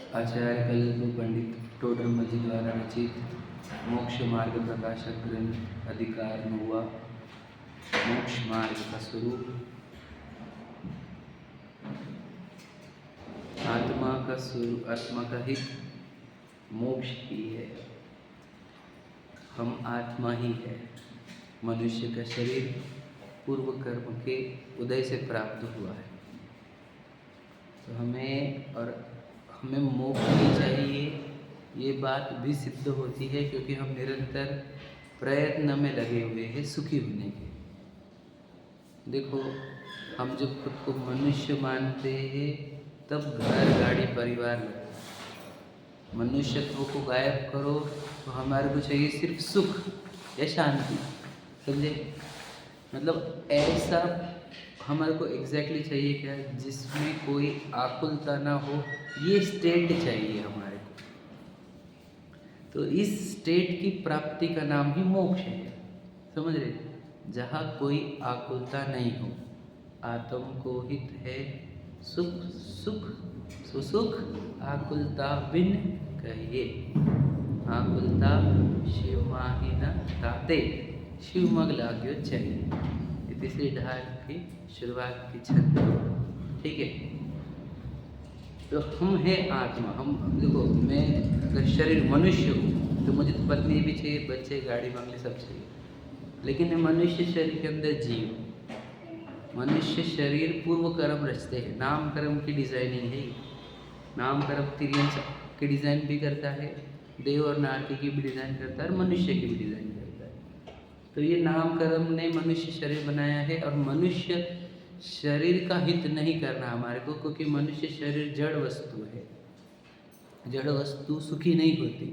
आचार्य कल्प पंडित टोडरमल जी द्वारा रचित मोक्ष मार्ग प्रकाशक ग्रंथ अधिकार 9वां मोक्ष मार्ग का स्वरूप। आत्मा का स्वरूप, आत्मा का हित मोक्ष ही है। हम आत्मा ही है। मनुष्य का शरीर पूर्व कर्म के उदय से प्राप्त हुआ है, तो हमें मोक्ष ही चाहिए। ये बात भी सिद्ध होती है क्योंकि हम निरंतर प्रयत्न में लगे हुए हैं सुखी होने के। देखो, हम जब खुद को मनुष्य मानते हैं तब घर गाड़ी परिवार लगता है। मनुष्यत्व को गायब करो तो हमारे को चाहिए सिर्फ सुख या शांति, समझे? मतलब ऐसा हमारे को एग्जैक्टली चाहिए क्या, जिसमें कोई आकुलता ना हो, ये स्टेट चाहिए हमारे को। तो इस स्टेट की प्राप्ति का नाम ही मोक्ष है, समझ रहे? जहाँ कोई आकुलता नहीं हो। आत्म को हित है सुख सुख सुसुख आकुलता बिन कहिए। आकुलता शिव माही न ताते, शिव मग लाग्यो चाहिए। तीसरी ढाल की शुरुआत की छंद, ठीक है? तो हम हैं आत्मा। हम देखो, मैं अगर शरीर मनुष्य हूँ तो मुझे पत्नी भी चाहिए, बच्चे, गाड़ी, बंगले सब चाहिए, लेकिन मैं मनुष्य शरीर के अंदर जीव। मनुष्य शरीर पूर्व कर्म रचते हैं, नाम कर्म की डिजाइनिंग है। नाम कर्म तिर्यंश की डिजाइन भी करता है, देव और नारकी की भी डिजाइन करता है, और मनुष्य की भी डिजाइन करता है। तो ये नाम कर्म ने मनुष्य शरीर बनाया है, और मनुष्य शरीर का हित नहीं करना हमारे को, क्योंकि मनुष्य शरीर जड़ वस्तु है। जड़ वस्तु सुखी नहीं होती,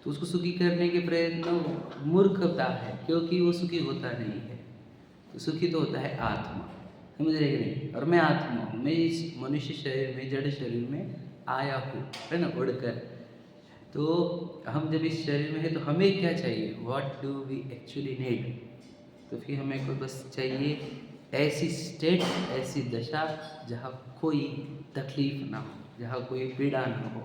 तो उसको सुखी करने के प्रयत्न मूर्खता है, क्योंकि वो सुखी होता नहीं है। तो सुखी तो होता है आत्मा, समझ रहे कि नहीं? और मैं आत्मा हूँ, मैं इस मनुष्य शरीर में, जड़ शरीर में आया हूँ, है ना, उड़कर। तो हम जब इस शरीर में है तो हमें क्या चाहिए? What do we actually need? तो फिर हमें को बस चाहिए ऐसी स्टेट, ऐसी दशा जहाँ कोई तकलीफ ना हो, जहाँ कोई पीड़ा ना हो।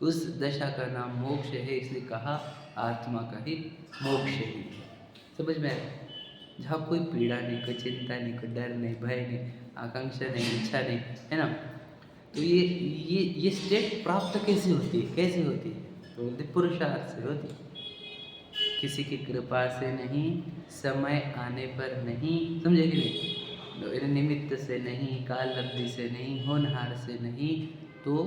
उस दशा का नाम मोक्ष है, इसलिए कहा आत्मा का ही मोक्ष है। समझ में आया? जहाँ कोई पीड़ा नहीं, कोई चिंता नहीं, कोई डर नहीं, भय नहीं, आकांक्षा नहीं, इच्छा नहीं, है ना। तो ये स्टेट प्राप्त कैसे होती है? कैसे होती है? तो बोलते पुरुषार्थ से होती है, किसी की कृपा से नहीं, समय आने पर नहीं, समझे कि नहीं? निमित्त से नहीं, काल लब्धि से नहीं, होनहार से नहीं, तो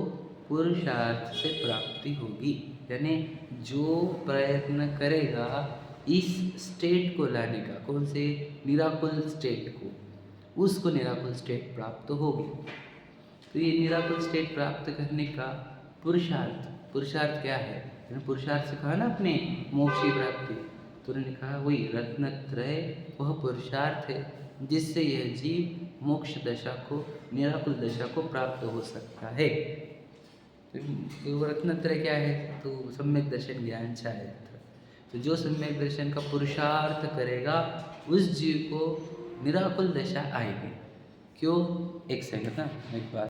पुरुषार्थ से प्राप्ति होगी। यानी जो प्रयत्न करेगा इस स्टेट को लाने का, कौन से? निराकुल स्टेट को, उसको निराकुल स्टेट प्राप्त होगी। तो ये निराकुल स्टेट प्राप्त करने का पुरुषार्थ क्या है? पुरुषार्थ से कहा ना अपने मोक्ष की प्राप्ति, तो उन्होंने कहा वही रत्नत्रय, वह पुरुषार्थ है जिससे यह जीव मोक्ष दशा को, निराकुल दशा को प्राप्त हो सकता है। तो रत्नत्रय क्या है? तो सम्यक दर्शन, ज्ञान, छाया। तो जो सम्यक दर्शन का पुरुषार्थ करेगा उस जीव को निराकुल दशा आएगी। क्यों? एक सेकंड ना, एक बात